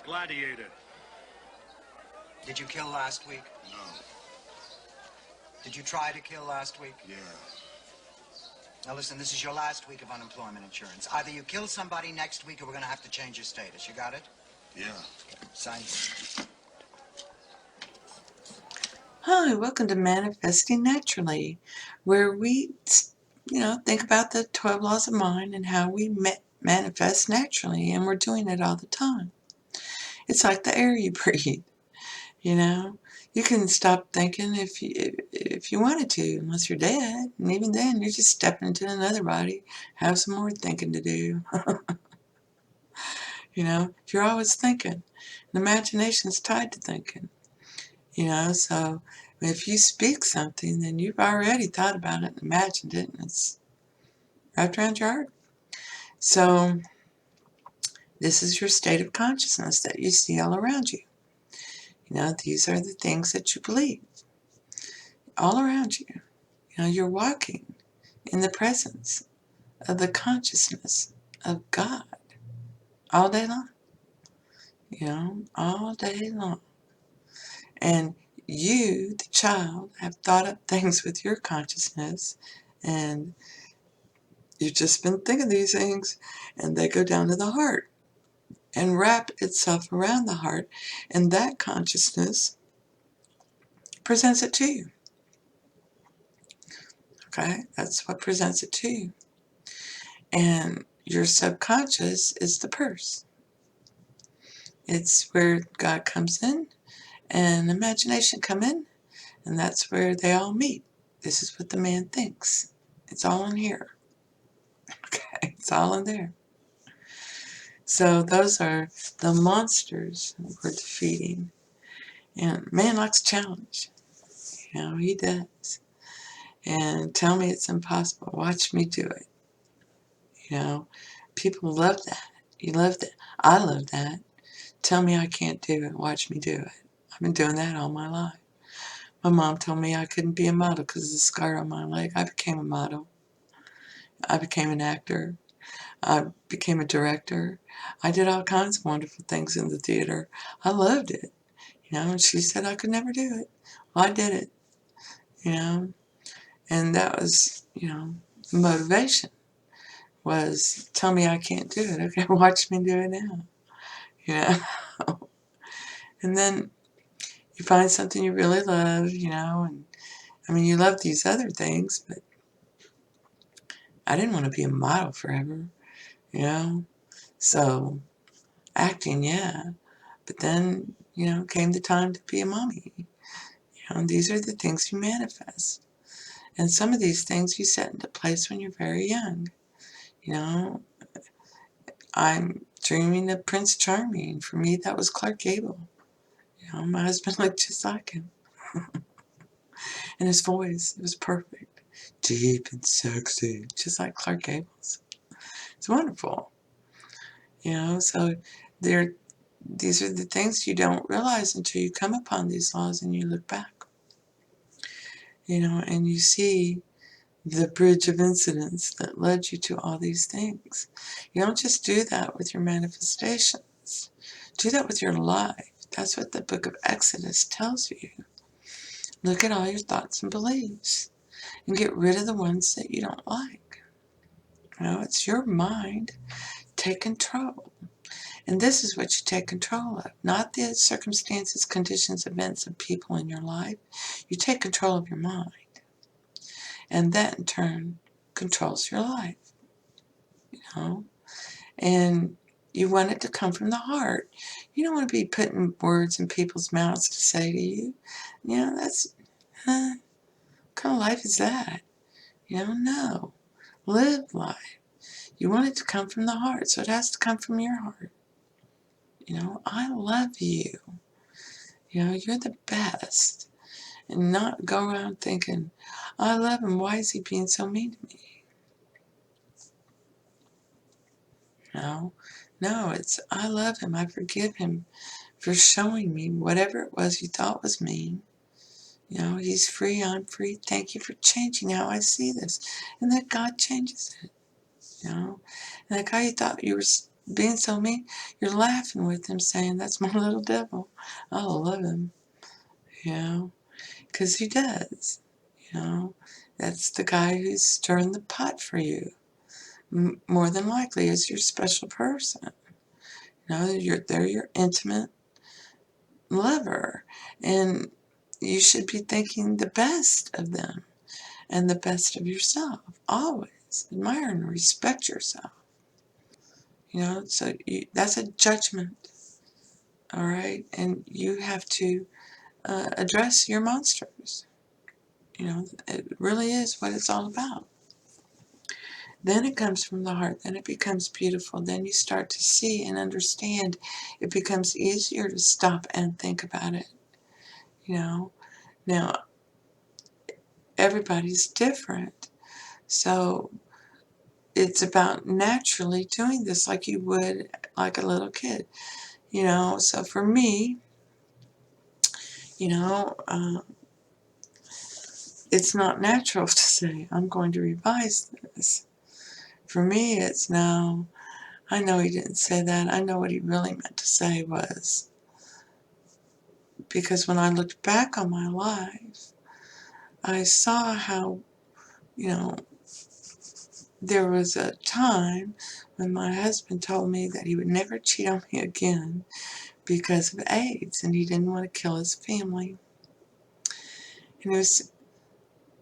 Gladiator. Did you kill last week? No. Did you try to kill last week? Yeah. Now listen, this is your last week of unemployment insurance. Either you kill somebody next week or we're going to have to change your status. You got it? Yeah. Sign. Hi, welcome to Manifesting Naturally, where we, think about the 12 laws of mind and how we manifest naturally, and we're doing it all the time. It's like the air you breathe, You can stop thinking if you wanted to, unless you're dead, and even then, you're just stepping into another body, have some more thinking to do. You're always thinking. And imagination's tied to thinking. So if you speak something, then you've already thought about it and imagined it, and it's wrapped around your heart. So this is your state of consciousness that you see all around you. These are the things that you believe all around you. You're walking in the presence of the consciousness of God all day long. All day long. And you, the child, have thought up things with your consciousness, and you've just been thinking these things, and they go down to the heart and wrap itself around the heart, and that consciousness presents it to you. Okay? That's what presents it to you. And your subconscious is the purse. It's where God comes in and imagination come in, and that's where they all meet. This is what the man thinks. It's all in here. Okay? It's all in there. So those are the monsters we're defeating. And man likes challenge. He does. And tell me it's impossible. Watch me do it. People love that. You love that. I love that. Tell me I can't do it. Watch me do it. I've been doing that all my life. My mom told me I couldn't be a model because of the scar on my leg. I became a model. I became an actor. I became a director. I did all kinds of wonderful things in the theater. I loved it. And she said I could never do it. Well, I did it. And that was, motivation was tell me I can't do it. Okay, watch me do it now. And then you find something you really love, and you love these other things, but I didn't want to be a model forever, So acting, yeah. But then, came the time to be a mommy. And these are the things you manifest. And some of these things you set into place when you're very young. I'm dreaming of Prince Charming. For me, that was Clark Gable. My husband looked just like him. And his voice, it was perfect. Deep and sexy, just like Clark Gable's. It's wonderful. So these are the things you don't realize until you come upon these laws and you look back. And you see the bridge of incidents that led you to all these things. You don't just do that with your manifestations. Do that with your life. That's what the book of Exodus tells you. Look at all your thoughts and beliefs and get rid of the ones that you don't like. It's your mind. Take control. And this is what you take control of, not the circumstances, conditions, events, and people in your life. You take control of your mind. And that in turn controls your life. And you want it to come from the heart. You don't want to be putting words in people's mouths to say to you. That's, what kind of life is that? No. Live life. You want it to come from the heart, so it has to come from your heart. I love you. You're the best. And not go around thinking, I love him, why is he being so mean to me? No, it's I love him, I forgive him for showing me whatever it was you thought was mean. He's free, I'm free. Thank you for changing how I see this. And that God changes it. And that guy you thought you were being so mean, you're laughing with him, saying, "That's my little devil. I love him," you know, because he does, you know. That's the guy who's stirring the pot for you. More than likely is your special person. You know, they're your intimate lover, and you should be thinking the best of them and the best of yourself. Always admire and respect yourself. You know, so that's a judgment, all right? And you have to address your monsters. You know, it really is what it's all about. Then it comes from the heart. Then it becomes beautiful. Then you start to see and understand. It becomes easier to stop and think about it. You know, now everybody's different. So it's about naturally doing this like you would like a little kid. You know, so for me, you know, it's not natural to say, I'm going to revise this. For me, it's now, I know he didn't say that. I know what he really meant to say was, because when I looked back on my life, I saw how, you know, there was a time when my husband told me that he would never cheat on me again because of AIDS, and he didn't want to kill his family. And he was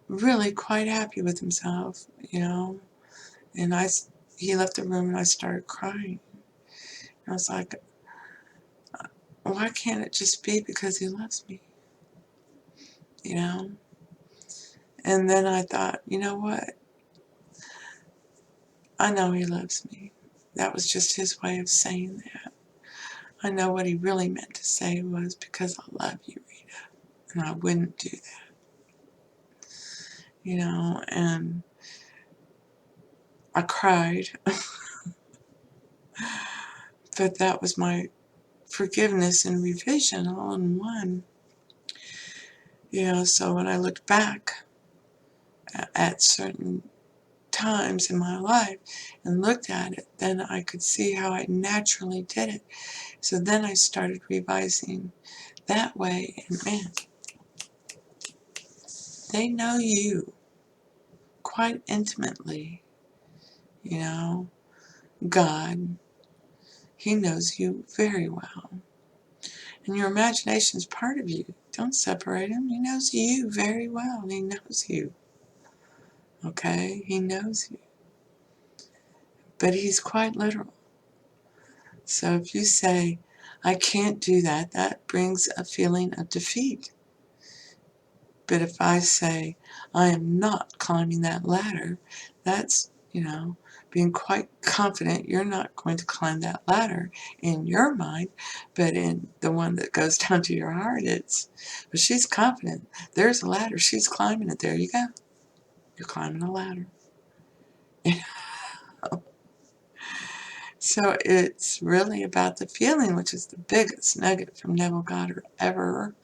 really quite happy with himself, you know. And he left the room and I started crying. And I was like, why can't it just be because he loves me, you know? And then I thought, you know what? I know he loves me. That was just his way of saying that. I know what he really meant to say was, because I love you, Rita, and I wouldn't do that, you know. And I cried, but that was my forgiveness and revision all in one. You know, so when I looked back at certain times in my life and looked at it, then I could see how I naturally did it. So then I started revising that way, and man, they know you quite intimately, you know. God, He knows you very well. And your imagination is part of you. Don't separate Him. He knows you very well. He knows you. Okay? He knows you. But He's quite literal. So if you say, I can't do that, that brings a feeling of defeat. But if I say, I am not climbing that ladder, that's, you know, being quite confident you're not going to climb that ladder in your mind, but in the one that goes down to your heart, but she's confident. There's a ladder. She's climbing it. There you go. You're climbing a ladder. So it's really about the feeling, which is the biggest nugget from Neville Goddard ever.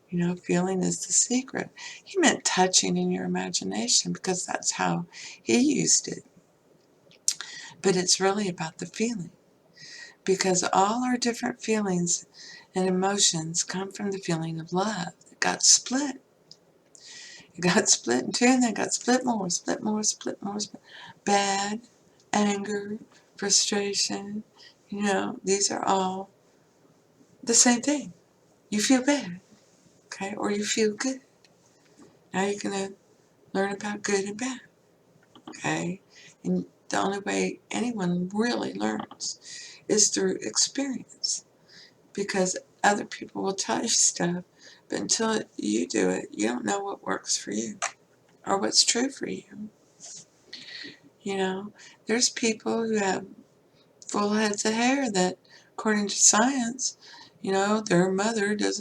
You know, feeling is the secret. He meant touching in your imagination because that's how he used it. But it's really about the feeling, because all our different feelings and emotions come from the feeling of love that got split. It got split in two, and then got split more, split more, split more, split. Bad, anger, frustration, you know, these are all the same thing. You feel bad, okay, or you feel good. Now you're going to learn about good and bad, okay? And the only way anyone really learns is through experience, because other people will tell you stuff, but until you do it, you don't know what works for you or what's true for you. You know, there's people who have full heads of hair that, according to science, you know, their mother's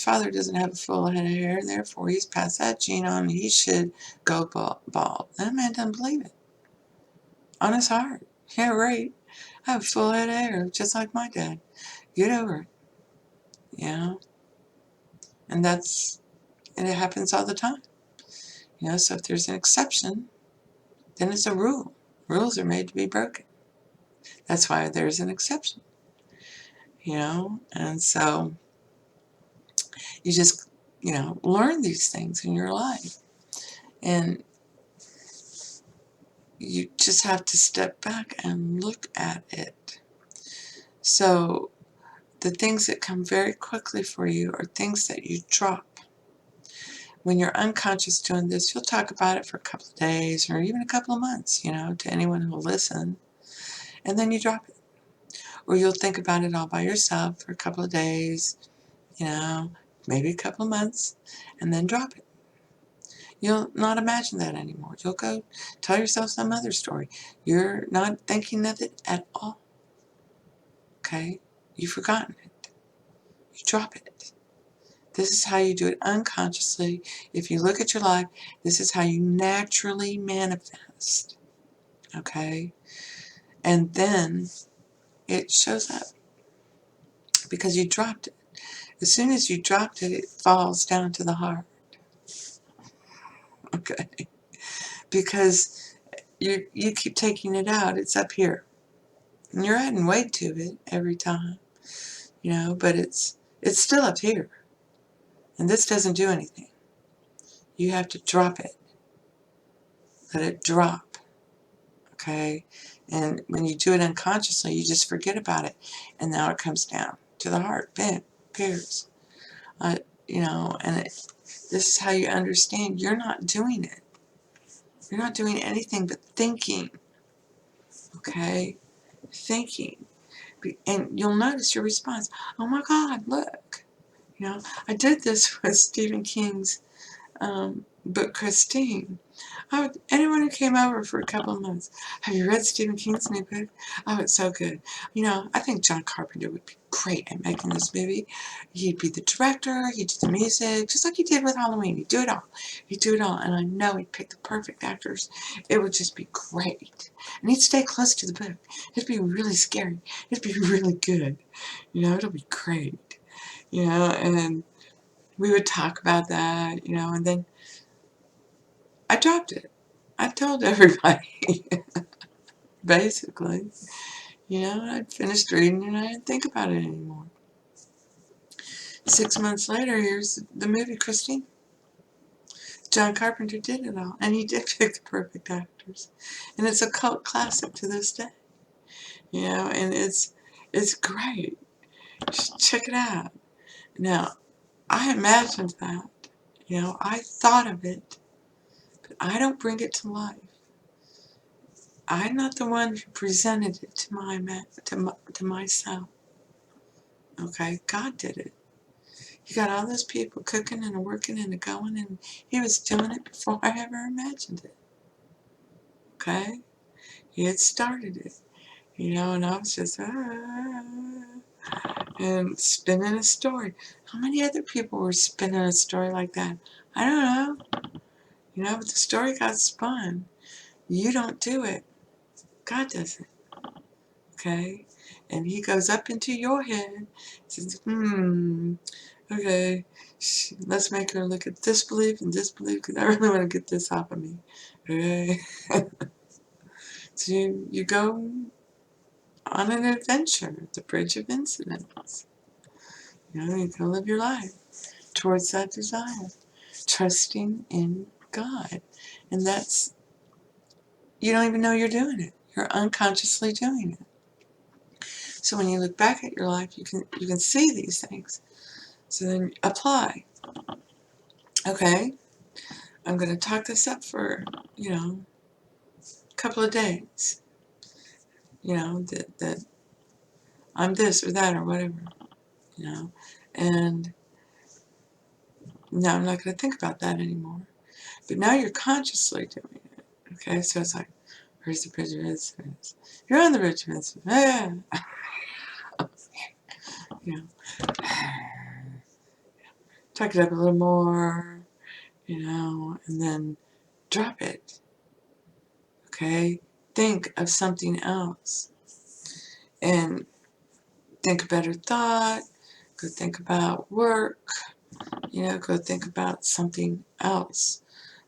father doesn't have a full head of hair, and therefore he's passed that gene on, and he should go bald. That man doesn't believe it. On his heart. Yeah, right. I have a full head of hair, just like my dad. Get over it. You know? And it happens all the time. You know, so if there's an exception, then it's a rule. Rules are made to be broken. That's why there's an exception, you know? And so you just, you know, learn these things in your life. And you just have to step back and look at it. So the things that come very quickly for you are things that you drop. When you're unconscious doing this, you'll talk about it for a couple of days or even a couple of months, you know, to anyone who'll listen. And then you drop it. Or you'll think about it all by yourself for a couple of days, you know, maybe a couple of months, and then drop it. You'll not imagine that anymore. You'll go tell yourself some other story. You're not thinking of it at all. Okay? You've forgotten it. You drop it. This is how you do it unconsciously. If you look at your life, this is how you naturally manifest. Okay? And then it shows up because you dropped it. As soon as you dropped it, it falls down to the heart. Okay? Because you keep taking it out. It's up here. And you're adding weight to it every time, you know, but it's still up here. And this doesn't do anything. You have to drop it. Let it drop. Okay? And when you do it unconsciously, you just forget about it. And now it comes down to the heart. Bam, appears. You know, and this is how you understand you're not doing it. You're not doing anything but thinking. Okay? Thinking. And you'll notice your response. Oh my God, look. You know, I did this with Stephen King's book, Christine. Anyone who came over for a couple of months, have you read Stephen King's new book? Oh, it's so good. You know, I think John Carpenter would be great at making this movie. He'd be the director, he'd do the music, just like he did with Halloween. He'd do it all. He'd do it all, and I know he'd pick the perfect actors. It would just be great. And he'd stay close to the book. It'd be really scary. It'd be really good. You know, it'll be great. You know, and we would talk about that, you know, and then I dropped it. I told everybody, basically. You know, I'd finished reading and I didn't think about it anymore. 6 months later, here's the movie Christine. John Carpenter did it all, and he did pick the perfect actors. And it's a cult classic to this day. You know, and it's great. Check it out. Now, I imagined that. You know, I thought of it, but I don't bring it to life. I'm not the one who presented it to myself. Okay, God did it. He got all those people cooking and working and going, and he was doing it before I ever imagined it. Okay, he had started it, you know, and I was just and spinning a story. How many other people were spinning a story like that? I don't know. You know, but the story got spun. You don't do it. God does it. Okay? And he goes up into your head, says, okay, let's make her look at disbelief and disbelief because I really want to get this off of me. Okay? So you go on an adventure, the bridge of incidents. You know, you go live your life towards that desire, trusting in God. And that's, you don't even know you're doing it. You're unconsciously doing it. So when you look back at your life, you can see these things. So then apply. Okay, I'm going to talk this up for, you know, a couple of days. You know, that I'm this or that or whatever, you know. And now I'm not going to think about that anymore. But now you're consciously doing it. Okay, so it's like, where's the bridge of incidents? You're on the bridge of incidents. Yeah. You know, talk it up a little more, you know, and then drop it. Okay? Think of something else. And think a better thought. Go think about work. You know, go think about something else.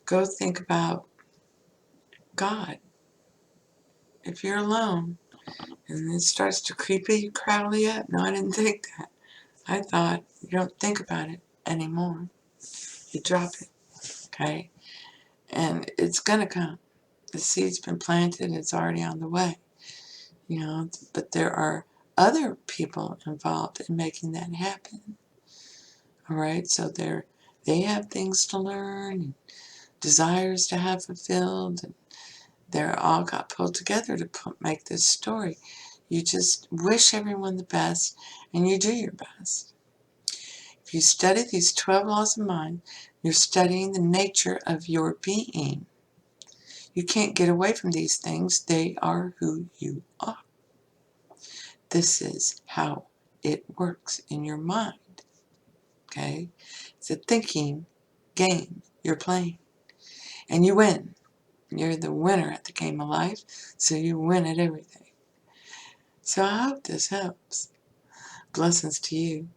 Go think about God. If you're alone, And it starts to creepy, crawly up. No, I didn't think that. I thought you don't think about it anymore. You drop it, okay? And it's gonna come. The seed's been planted, it's already on the way. But there are other people involved in making that happen. All right, so they have things to learn, and desires to have fulfilled, and they're all got pulled together to make this story. You just wish everyone the best, and you do your best. If you study these 12 laws of mind, you're studying the nature of your being. You can't get away from these things. They are who you are. This is how it works in your mind. Okay? It's a thinking game you're playing. And you win. You're the winner at the game of life, so you win at everything. So I hope this helps. Blessings to you.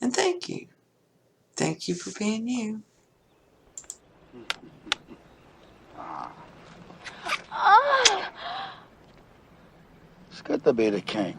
And thank you. Thank you for being you. It's good to be the king.